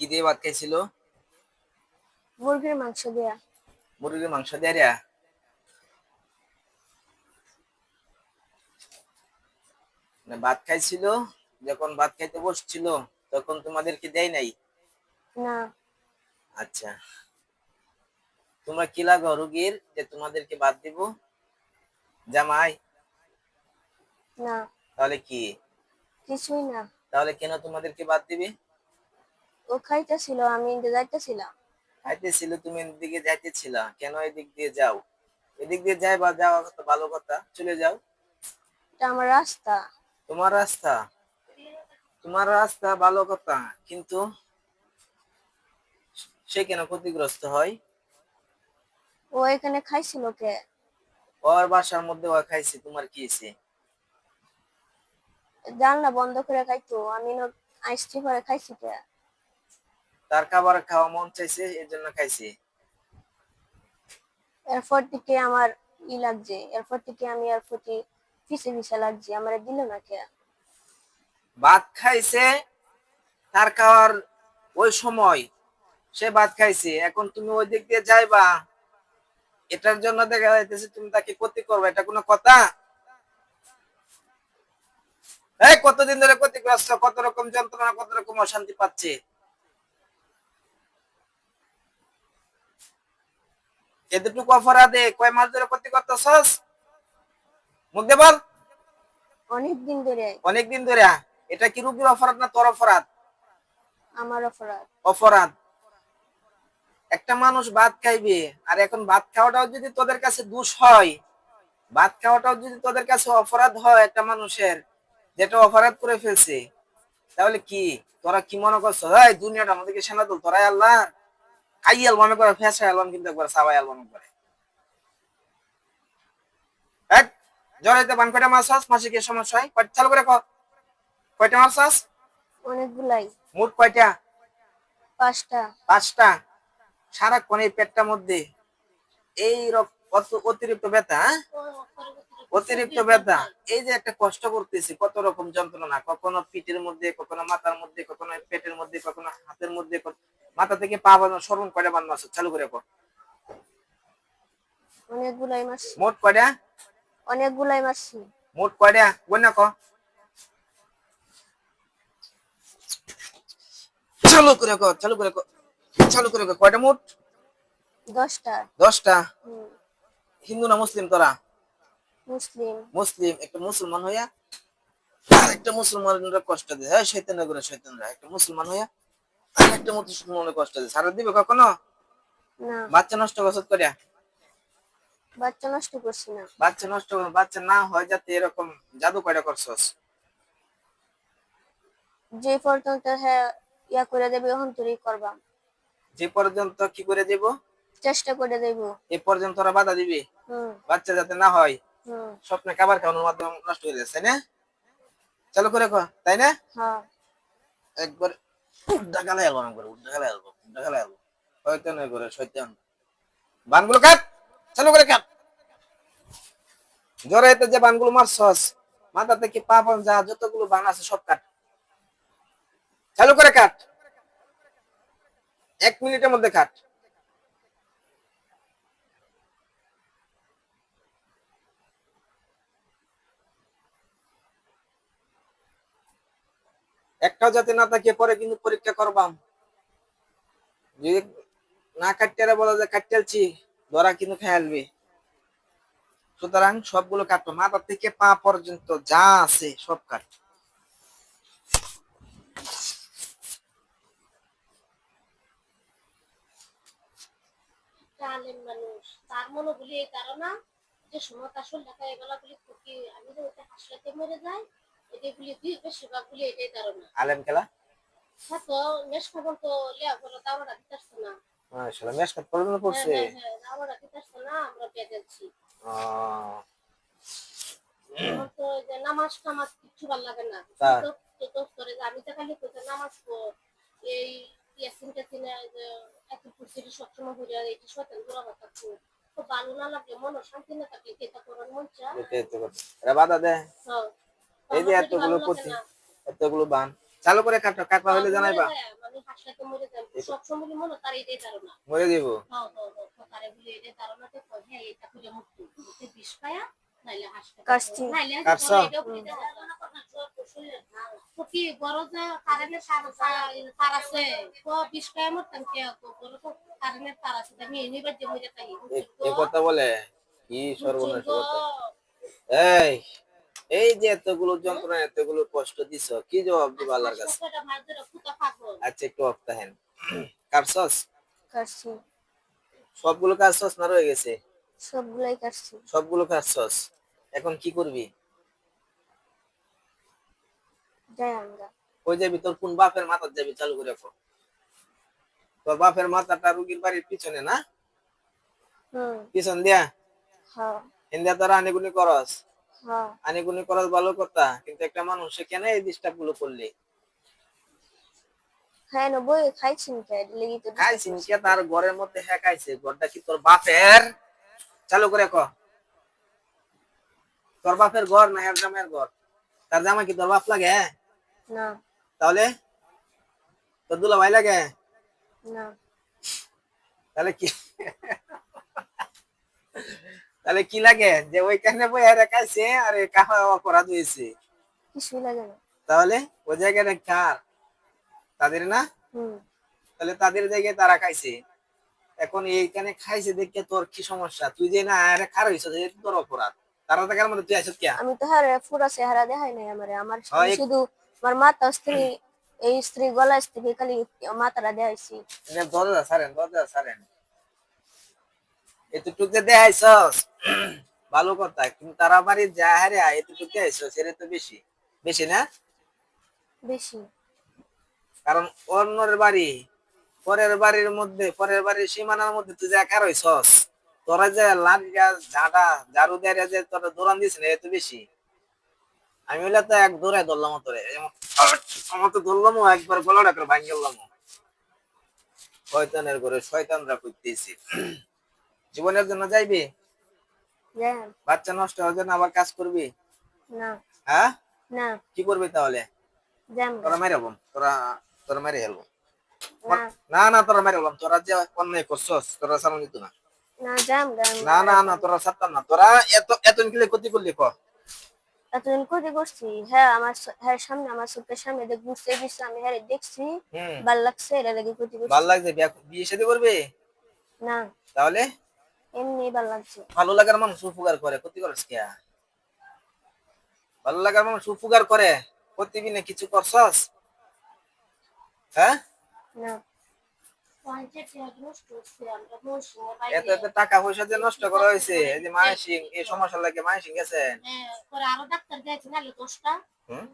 কি দিয়ে ভাত খাইছিল? মুরগির মাংস দিয়া। মুরগির মাংস দিয়া না ভাত খাইছিল। যখন ভাত খাইতে বসছিল তখন তোমাদেরকে দেয় নাই? না। আচ্ছা, তোমরা কি লাগো রুগীর যে তোমাদেরকে ভাত দিব? জামাই? না, তাহলে কি? কিছুই না। তাহলে কেন তোমাদেরকে ভাত দিবে? ও খাইতেছিল, আমি ইন্দে যাইতেছিলাম। খাইতেছিল, তুমি এদিকে যাইতেছিলা, কেন এদিক দিয়ে যাও? এদিক দিয়ে যাই বা যাওয়া কথা, ভালো কথা, চলে যাও। এটা আমার রাস্তা। তোমার রাস্তা? তোমার রাস্তা ভালো কথা, কিন্তু সে কেন ক্ষতিগ্রস্ত হয়? ও এখানে খাইছিল কে? ওর বাসার মধ্যে ও খাইছে, তোমার কি হয়েছে? জানলা বন্ধ করে খাইতো, আমি আইসটি পরে খাইছি কে? তার খাবার খাওয়া মন চাইছে, এর জন্য খাইছে। এরপর থেকে আমার লাগছে, এরপর থেকে আমি এর প্রতি পিছে পিছে লাগছি, আমার দিল না কে? ভাত খাইছে, তার খাওয়ার ওই সময় সে ভাত খাইছে, এখন তুমি ওই দিক দিয়ে যাইবা, এটার জন্য দেখা যাইতেছে তুমি তাকে ক্ষতি করবে, এটা কোনো কথা? এই কতদিন ধরে ক্ষতিগ্রস্ত, কত রকম যন্ত্রণা, কত রকম অশান্তি পাচ্ছে, এতটুকু অপরাধে কয় মাস ধরে ক্ষতি করতেছস? মুখ দে বল। অনেক দিন ধরে। অনেকদিন ধরে? এটা কি রুগীর অপরাধ না তোর অপরাধ? আমার অপরাধ। অপরাধ। একটা মানুষ ভাত খাইবে, আর এখন ভাত খাওয়াটাও যদি তোদের কাছে দোষ হয়, ভাত খাওয়াটাও যদি তোদের কাছে অপরাধ হয় একটা মানুষের, যেটা অপরাধ করে ফেলছে, তাহলে কি তোরা কি মনে করছো এই দুনিয়াটা আমাদেরকে সেনা দল, তোরাই আল্লাহ? খাই অ্যালবামে করে ফেসা অ্যালবাম, কিন্তু একবার সাবাই অ্যালবামে করে এক জড়াইতে বান কয়টা মাছ চাষ, মাসে কি সমস্যা হয়? চালু করে কয়টা মাছ চাষ? অনেকগুলাই। মোট কয়টা? 5টা। 5টা? সারাক্ষণ এই পেটটার মধ্যে এই অতিরিক্ত ব্যথা, অতিরিক্ত ব্যথা, এই যে একটা কষ্ট করতেছি, কত রকম যন্ত্রণা, কখনো পিঠের মধ্যে, কখনো মাথার মধ্যে, কখনো পেটের মধ্যে, কখনো হাতের মধ্যে, মাথা থেকে পা বাঁধানো সর্বন কয়টা বাঁধনো আছে? চালু করে অনেকগুলাই মারছি। মোট কয়টা? অনেকগুলাই মারছি। মোট কয়টা বল না? চালু করে চালু করে চালু করে কয়টা মোট? 10টা। 10টা? হুম। হিন্দু না মুসলিম তোরা? মুসলিম। মুসলিম। একটা মুসলমান হইয়া একটা মুসলমানের কষ্ট দেয়, হ্যাঁ শয়তানের করে শয়তানরা, একটা মুসলমান হইয়া একটা মুসলমানের কষ্ট দেয়, সারা দিবে কখনো? না, বাচ্চা নষ্ট করছত করে? বাচ্চা নষ্ট করছি না। বাচ্চা নষ্ট, বাচ্চা না হয় যাতে এরকম জাদু কয়টা করছস? যে পর্যন্ত হ্যাঁ ইয়া করে দেবে ওখান তুই করবা। যে পর্যন্ত কি করে দেব? চেষ্টা করে দেব। এ পর্যন্ত ওরা বাধা দিবে হুম। বাচ্চা যাতে না হয়। হুম। স্বপ্নে খাবার খাওয়ানোর মাধ্যমে নষ্ট হয়ে যাচ্ছে, তাই না? চালু করে তাই না? হ্যাঁ। একবার ঢাকালে অ্যালবাম করে, ঢাকালে অ্যালবাম, ঢাকালে অ্যালবাম, শয়তানের করে শয়তান। বানগুলো কাট, চালু করে কাট। জড়াইতে যে বানগুলো মারছস, মাথা থেকে পা পর্যন্ত যা যতগুলো বান আছে সব কাট, চালু করে কাট, 1 মিনিটের মধ্যে কাট। একটাও যাতে না থাকে, পরে কিন্তু পরীক্ষা করবাম, যদি না কাটতে বলা যায় কাটতেছি, ধরা কিন্তু খেয়ালবি। সুতরাং সবগুলো কাটো, মাথা থেকে পা পর্যন্ত যা আছে সব কাট। আলেম মানুষ তার মনে বলি এই কারণে যে সময় আসল লেখা এগুলা বলি কি আমি যে ওটা হাসলাতে মরে যায় এগুলি বেশিরভাগ বলি এটাই কারণে। আলেম খেলা হ্যাঁ তো নেশ খবর তো লিয়া বলো দাওরা দিতেছ না। মাশাআল্লাহ, মেশকাত পর্যন্ত পড়ছে। হ্যাঁ হ্যাঁ দাওরা দিতেছ না, আমরা পেয়েছি। আমার তো যে নামাজ টামাজ কিছু ভালো লাগে না, তো করে যে আমি তো খালি তো নামাজ এই ইয়াসিন টাসিনে যে এত কুরসির সবসময় হয়ে যায়, এই শয়তান দূরা কথা তো ভালো না লাগে, মন শান্তি না থাকে, এটা করার মন চায়। এটাই তো কথা, এরা বাধা দেয়। হ্যাঁ এই যে আমার যদি এতগুলো ভালো লাগে প্রতি, না। এতগুলো বান, চালু করে কাটো, কাটা হইলে মরে জানাইবা। যায়, মানে হাসপাতালে মরে যায় সবসময় মনে তার এটাই ধারণা। মরে দিব। হ্যাঁ হ্যাঁ হ্যাঁ তারে বলে এটাই ধারণাতে কয় হ্যাঁ এটা করে মুক্তি দিতে বিষ পায়া নাইলে হাসপাতালে কাশছি। নাইলে কাটছো? এটা বলে তো কি বড় যে কারেন্টের তার আছে তো বিষ পায়া মরতাম কে তো বড় তো কারেন্টের তার আছে আমি এনিবার যে মরে তাই এই কথা বলে কি সর্বনাশ বুঝছো কথা। এই এই যে এতগুলো যন্ত্রণা এতগুলো কষ্ট দিছ, কি জবাব দিবা আল্লাহর কাছে? হাসপাতালে মার ধরে ফুটা পাগল আচ্ছা একটু অফ থাকেন। কাটছস? কাটছি। সবগুলো কাটছস না রয়ে গেছে? সবগুলাই কাটছি। সবগুলো কাটছস। এখন কি করবি? যাই আমরা। কই যাবি? তোর কোন বাপের মাথার যাবি? চালু করে রাখো। তোর বাপের মাথাটা রুগীর বাড়ির পিছনে না? পিছন দিয়া হ্যাঁ ইন্দিয়া তোরা আনিগুনি করস। হ্যাঁ। আনিগুনি করস ভালো কথা, কিন্তু একটা মানুষ সে কেন এই ডিস্টার্ব গুলো করলি? হ্যাঁ না বই খাইছি কে লেগে তো খাইছিস কে? তার ঘরের মধ্যে হ্যাঁ খাইছে। ঘরটা কি তোর বাপের? চালু করে ক। তোর বাপের ঘর না এর জামাইয়ের ঘর? তার জামাই কি তোর বাপ লাগে? না তাহলে তোর দুলা ভাই লাগে? না তাহলে কি? তাহলে কি লাগে যে ওইখানে বই এরা খাইছে আর এ কাহা অপরাধ হয়েছে? কিছুই লাগে না। তাহলে ওই জায়গাটা কার? তাদের না? হুম। তাহলে তাদের জায়গায় তারা খাইছে। এখন এইখানে খাইছে দেখে তোর কি সমস্যা? তুই যে না আরে খারাপ হইছিস, এটা তোর অপরাধ। তারা টাকার মধ্যে তুই আছিস কে? আমি তো হারে পুরা চেহারা দেখাই নাই আমারে আমার হয় শুধু আমার মাথা স্ত্রী এই স্ত্রী গলা স্ত্রী খালি মাথাটা দেখাইছি। দরজা ছাড়েন, দরজা ছাড়েন। এতটুকু যে দেখাইছস ভালো কথা, কিন্তু তারা বাড়ি যা হারে এতটুকু দেখাইছস এটা তো বেশি। বেশি না? বেশি। কারণ অন্যের বাড়ি, পরের বাড়ির মধ্যে, পরের বাড়ির সীমানার মধ্যে তুই যা খার হইছস, তোরা যে লাঠ গাছ ঝাঁটা ঝাড়ু দিয়ে যে তোরা দৌড়ান দিস না, এত বেশি। আমি হইলে তো এক দৌড়ায় ধরলাম তোরে, আমার তো ধরলাম একবার গলাটা করে ভাঙ গেলাম। শয়তানের ঘরে শয়তানরা করতেছি। জীবনের জন্য যাইবি? জান বাচ্চা নষ্ট হওয়ার জন্য আবার কাজ করবি? না হ্যাঁ? না কি করবি তাহলে? জান তোরা মেরে হবো, তোরা তোরা মেরে হেলবো। না না না তোরা মেরে হলাম, তোরা যে অন্যায় করছস তোরা সামনে দিত না। না জান জান না না না তোরা ছাড়তাম না। তোরা এত এত কিলে ক্ষতি করলি ক? এতদিন ক্ষতি করছি হ্যাঁ আমার হ্যাঁ সামনে আমার চোখের সামনে দেখ ঘুরতে গেছি আমি হ্যাঁ দেখছি হুম। ভাল লাগছে এটা লাগে ক্ষতি ভাল করছি। লাগছে? বিয়ে শাদী করবি? না তাহলে এমনি ভাল লাগছে। ভালো লাগার মানুষ উপকার করে, ক্ষতি করস কে? ভালো লাগার মানুষ উপকার করে, প্রতিদিন কিছু করছস? হ্যাঁ? না এত এত টাকা পয়সা যে নষ্ট করা হয়েছে, এই যে মানসিক এই সমস্যা লাগে মানসিক গেছেন। পরে আরো ডাক্তার দিয়েছে নাহলে 10টা হুম।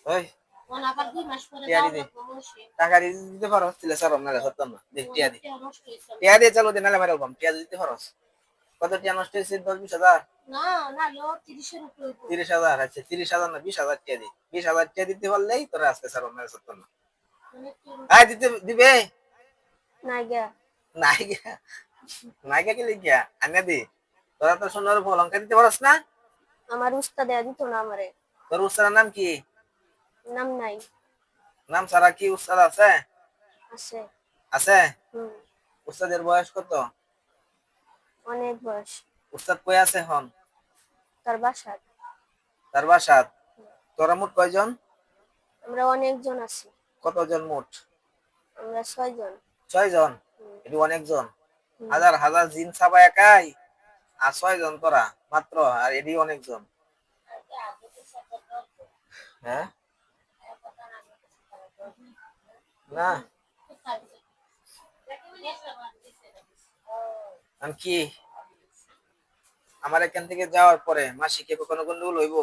ওই ওন আবার 2 মাস পরে টিয়া যাও দিদি, লাগবে মনসে টাকা দিতে পারো তাহলে স্যার আপনারা সত্য না। দেখ টিয়া দি, নষ্ট হয়েছে টিয়া দিয়ে চালু দিন নাহলে মারা বলবাম। টিয়া দিতে পারো? কত টিয়া নষ্ট হয়েছে? 10-20 হাজার? না না লো 30 এর উপরে 30 হাজার? আচ্ছা 30 হাজার না 20 হাজার টিয়া দি। 20 হাজার টিয়া দিতে পারলেই তোরা আজকে স্যার আপনারা সত্য না। আয় দিতে দিবে? না গিয়া নাইগা, নাইগা কি লিখিয়া আনে দি? তোরা তো সুন্দর অলঙ্কার দিতে পারস না? আমার উস্তাদ দেয়া দিত না আমারে। তোর উস্তাদের নাম কি? নাম নাই। নাম ছাড়া কি উস্তাদ আছে? আছে। আছে? হুম। উস্তাদের বয়স কত? অনেক বয়স। উস্তাদ কই আছে এখন? তার বাসায়। তার বাসাত? তোরা মোট কয়জন? আমরা অনেকজন আছি। কতজন মোট? আমরা 6 জন। 6 জন? হুম। এটি অনেকজন। হুম। হাজার হাজার জিন সাবা একাই আর 6 জন তোরা মাত্র, আর এটি অনেকজন। হ্যাঁ না আমি কি আমার এখান থেকে যাওয়ার পরে মাসিকে কখনো গন্ডগোল হইব?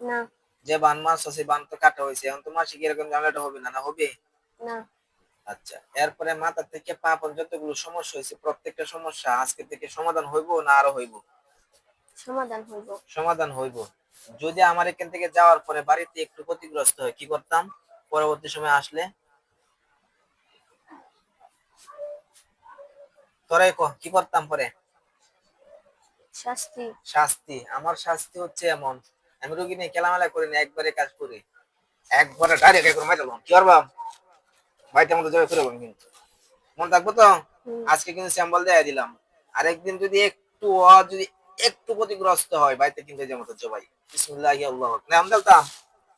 না যে বান মাছ আছে বান তো কাটা হয়েছে, এখন তো মাসিক এরকম ঝামেলাটা হবে না? না হবে? না আচ্ছা, এরপরে মাথা থেকে পা পর্যন্ত যতগুলো সমস্যা হয়েছে প্রত্যেকটা সমস্যা আজকে থেকে সমাধান হইব না আরো হইব? সমাধান হইব। সমাধান হইব। যদি আমার এখান থেকে যাওয়ার পরে বাড়িতে একটু ক্ষতিগ্রস্ত হয় কি করতাম পরবর্তী সময় আসলে? তোরাই কহ কি করতাম পরে? শাস্তি। শাস্তি? আমার শাস্তি হচ্ছে এমন, আমি রোগী নিয়ে খেলামেলা করি না, একবারে কাজ করি। একবারে ডাইরেক্ট একবার মাইরা লম কি করবা ভাইটা মতো জয় করে বলবি কিন্তু মন থাকবো তো হুম। আজকে কিন্তু স্যাম্পল দিয়ে দিলাম আরেকদিন যদি যদি একটু ক্ষতিগ্রস্ত হয় ভাইতে কিন্তু যেমন হচ্ছে ভাই বিসমিল্লাহি আল্লাহু আকবার নাম দিলতাম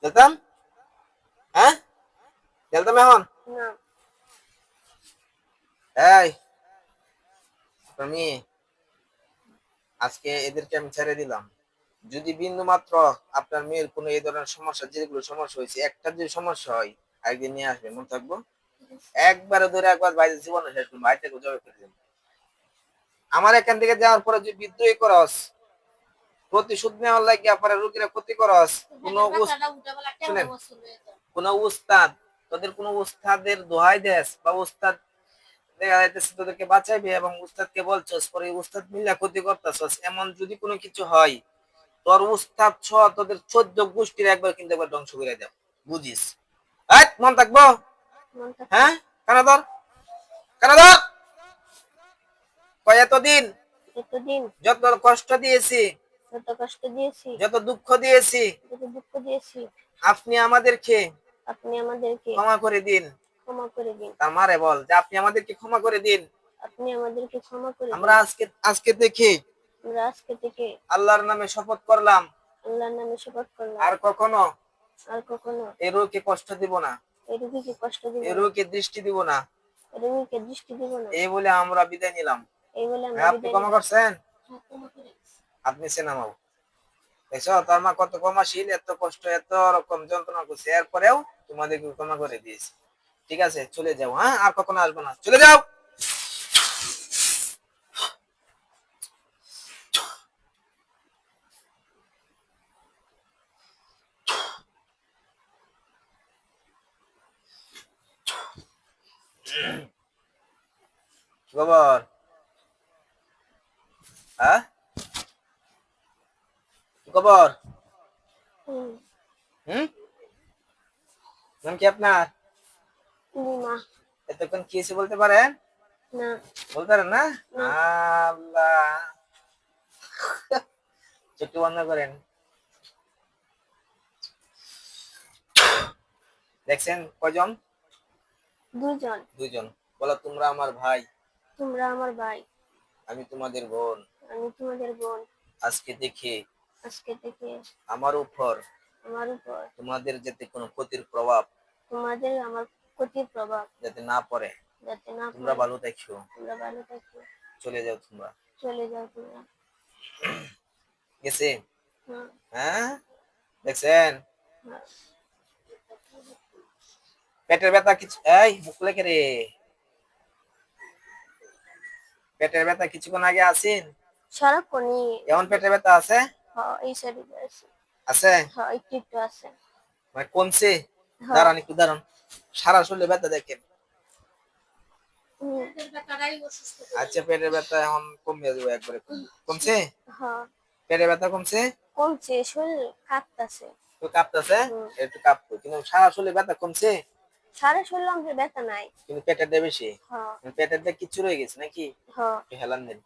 দিলতাম হ্যাঁ দিলতাম এখন না এই তুমি আজকে এদেরকে আমি ছেড়ে দিলাম যদি বিন্দু মাত্র আপনার মেয়ের কোনো এই ধরনের সমস্যা যেগুলো সমস্যা হয়েছে একটা যদি সমস্যা হয় একদিন নিয়ে আসবেন মনে থাকবো একবারে ধরে একবার বাইরে জীবনে শেষ করবো বাইরে থেকে জবাই করে দেবো আমার এখান থেকে যাওয়ার পরে যদি বিদ্রোহী করস প্রতিশোধ নেওয়ার লাগে আপনার রোগীরা ক্ষতি করস কোনো টাকাটা উঠে বলা কেমন শুনেন বছর হয়ে যায় কোনো উস্তাদ তোদের কোনো উস্তাদের দোহাই দেস বা উস্তাদ দেখা যাইতেছে তোদেরকে বাঁচাইবে এবং উস্তাদকে বলছস পরে উস্তাদ মিল্লা ক্ষতি করতেছস এমন যদি কোনো কিছু হয় তোর উস্তাদ সহ তোদের 14 গোষ্ঠীর একবার কিন্তু একবার ধ্বংস করে দেব বুঝিস মন থাকবো মন থাকবে। হ্যাঁ কানাদর কয় এতদিন এতদিন যত কষ্ট দিয়েছি যত কষ্ট দিয়েছি যত দুঃখ দিয়েছি যত দুঃখ দিয়েছি আপনি আমাদেরকে আপনি আমাদেরকে ক্ষমা করে দিন ক্ষমা করে দিন তার মারে বল যে আপনি আমাদেরকে ক্ষমা করে দিন আপনি আমাদেরকে ক্ষমা করে দিন আমরা আজকে থেকে আমরা আজকে থেকে আল্লাহর নামে শপথ করলাম আল্লাহর নামে শপথ করলাম আর কখনো আর কখনো এই রোগকে কষ্ট দিব না এই রোগীকে কষ্ট দিব এই না রোগকে দৃষ্টি দিব না এই রোগীকে দৃষ্টি দিব না এই বলে আমরা বিদায় নিলাম এই বলে আমরা আপনি বিদায় ক্ষমা নিলাম। করছেন হ্যাঁ, ক্ষমা করে দিছি। আপনি সেনামাও দেখছো তার মা কত ক্ষমাশীল এত কষ্ট এত রকম যন্ত্রণা করছে এরপরেও তোমাদেরকে ক্ষমা করে দিয়েছে ঠিক আছে চলে যাও হ্যাঁ আর কখনো আসবো না চলে যাও কি খবর হ্যাঁ কি খবর হুম, হুম নাম কি আপনার লিমা এতক্ষণ কি হয়েছে বলতে পারেন না বলতে পারেন না না। আল্লাহ চোখটি বন্ধ করেন দেখছেন কয়জন দুজন দুইজন বলো তোমরা আমার ভাই তোমরা আমার ভাই আমি তোমাদের বোন আমি তোমাদের বোন আজকে দেখে আজকে থেকে আমার উপর আমার উপর তোমাদের যাতে কোনো ক্ষতির প্রভাব তোমাদের আমার ক্ষতির প্রভাব যাতে না পড়ে যাতে না তোমরা পড়ে। ভালো দেখো তোমরা ভালো থাকো চলে যাও তোমরা চলে যাও তোমরা গেছে হ্যাঁ, হ্যাঁ দেখছেন হ্যাঁ। পেটের ব্যথা কিছু এই মুখ লেগে রে পেটের ব্যথা কিছুক্ষণ আগে আছেন সারাক্ষণই এমন পেটের ব্যথা আছে হ্যাঁ, এই সাইডে আছে আছে হ্যাঁ একটু একটু আছে মানে কমছে হ্যাঁ। দাঁড়ান একটু দাঁড়ান সারা শরীরে ব্যথা দেখেন হুম, পেটের ব্যথাটাই অসুস্থ করে আচ্ছা পেটের ব্যথা এখন কমে যাবে একবারে কমছে হ্যাঁ পেটের ব্যথা কমছে কমছে শরীর কাঁপতাছে তো কাঁপতেছে হুম। একটু কাঁপতো কিন্তু সারা শরীরে ব্যথা কমছে সারা শরীর আমাদের ব্যথা নাই কিন্তু পেটের দিয়ে বেশি হ্যাঁ পেটের দিয়ে কিছু রয়ে গেছে নাকি হ্যাঁ একটু হেলান দেন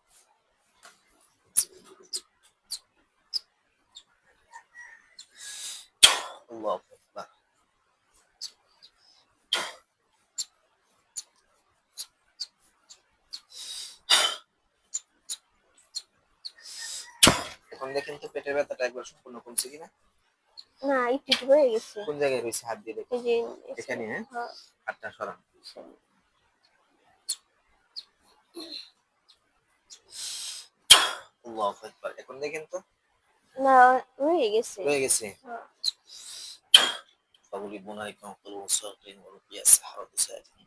আল্লাহু আকবার। এখন দেখেন তো পেটের ব্যথাটা একবার সম্পূর্ণ কমছে কিনা না একটু একটু হয়ে গেছে কোন জায়গায় রয়েছে হাত দিয়ে দেখেন এই যে এখানে হ্যাঁ হ্যাঁ, হাতটা সরান আল্লাহু আকবার। এখন দেখেন তো না হয়ে গেছে রয়ে গেছে হ্যাঁ, فاضربوا عليكم قلوب الصادقين ورقي السحرة بساعتهم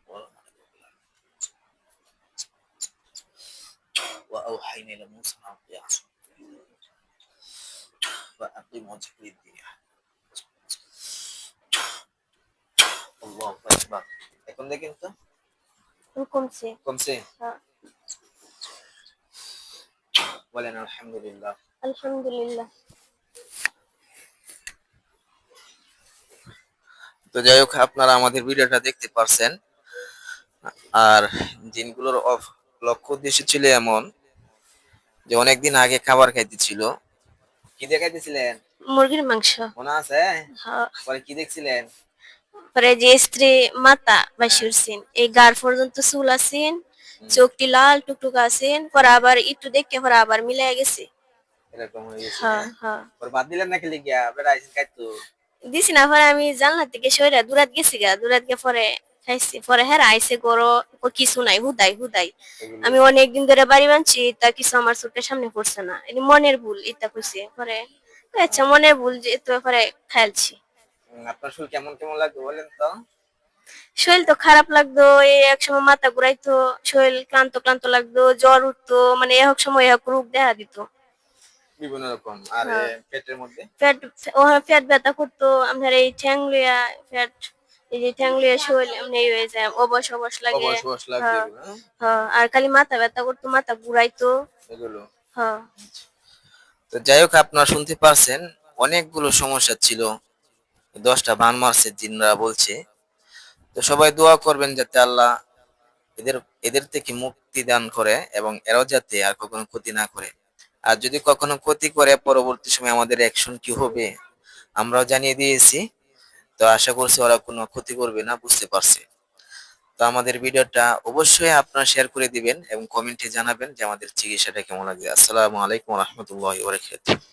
وأوحينا إلى موسى أن ألقي عصاك فأقم وجهك للدين الله أكبر এখন দেখেন তো কমছে কমছে হ্যাঁ, বলেন আলহামদুলিল্লাহ আলহামদুলিল্লাহ তো যাই হোক আপনারা আমাদের ভিডিওটা দেখতে পারছেন আর জিনগুলোর লক্ষ্য উদ্দেশ্য ছিল এমন যে অনেকদিন আগে খাবার খাইতেছিল কি দেখাইতেছিলেন মুরগির মাংস মনে আছে হ্যাঁ পরে কি দেখছিলেন পরে যে স্ত্রী মাথা বাসিরছেন এই গার পর্যন্ত চুল আছেন, চোখটি লাল টুকটুক আছেন, পরে আবার একটু দেখে পরে আবার মিলাই গেছে। এরকম হয়ে গেছে হ্যাঁ হ্যাঁ? হ্যাঁ পরে বাদ দিলেন না খেলে গিয়া বেড়া আইসেন খাইতো? দিছি না, পরে আমি জানলা থেকে সইরা দূরাত গেছি গা, দূরাত গিয়ে পরে খাইছি। পরে হ্যাঁ আইসে গরো ও কিছু নাই, হুদাই হুদাই। এগুলো আমি অনেকদিন ধরে বাড়ি বানছি, তা কিছু আমার চোখের সামনে পড়ছে না, এটি মনের ভুল এটা কইছে। পরে আচ্ছা মনের ভুল যে তো পরে খেলছি। আপনার শরীর কেমন কেমন লাগবে বলেন তো? শরীর তো খারাপ লাগতো, এই এক সময় মাথা ঘুরাইতো, শরীর ক্লান্ত ক্লান্ত লাগতো, জ্বর উঠতো, মানে এক সময় এক রোগ দেখা দিত। বিভিন্ন রকম। আর হ্যাঁ পেটের মধ্যে পেট, ও পেট ব্যথা করতো, আপনার এই ঠ্যাং লইয়া পেট, এই যে ঠ্যাং লইয়া শরীর এমনি হয়ে যায়, অবশ অবশ লাগে। অবশ অবশ লাগবে হ্যাঁ এগুলো হ্যাঁ? হ্যাঁ, আর খালি মাথা ব্যথা করতো, মাথা ঘুরাইতো। এগুলো হ্যাঁ তো যাই হোক, আপনারা শুনতে পারছেন অনেকগুলো সমস্যা ছিল, 10টা বান মারছে জিনরা বলছে। তো সবাই দোয়া করবেন যাতে আল্লাহ এদের এদের থেকে মুক্তি দান করে এবং এরাও যাতে আর কখনো ক্ষতি না করে। আর যদি কখনো ক্ষতি করে পরবর্তী সময় আমাদের অ্যাকশন কি হবে আমরাও জানিয়ে দিয়েছি। তো আশা করছি ওরা কোনো ক্ষতি করবে না, বুঝতে পারছে। তো আমাদের ভিডিওটা অবশ্যই আপনারা শেয়ার করে দিবেন এবং কমেন্টে জানাবেন যে আমাদের চিকিৎসাটা কেমন লাগে। আসসালামু আলাইকুম ওয়া রাহমাতুল্লাহি ওয়া বারাকাতুহু।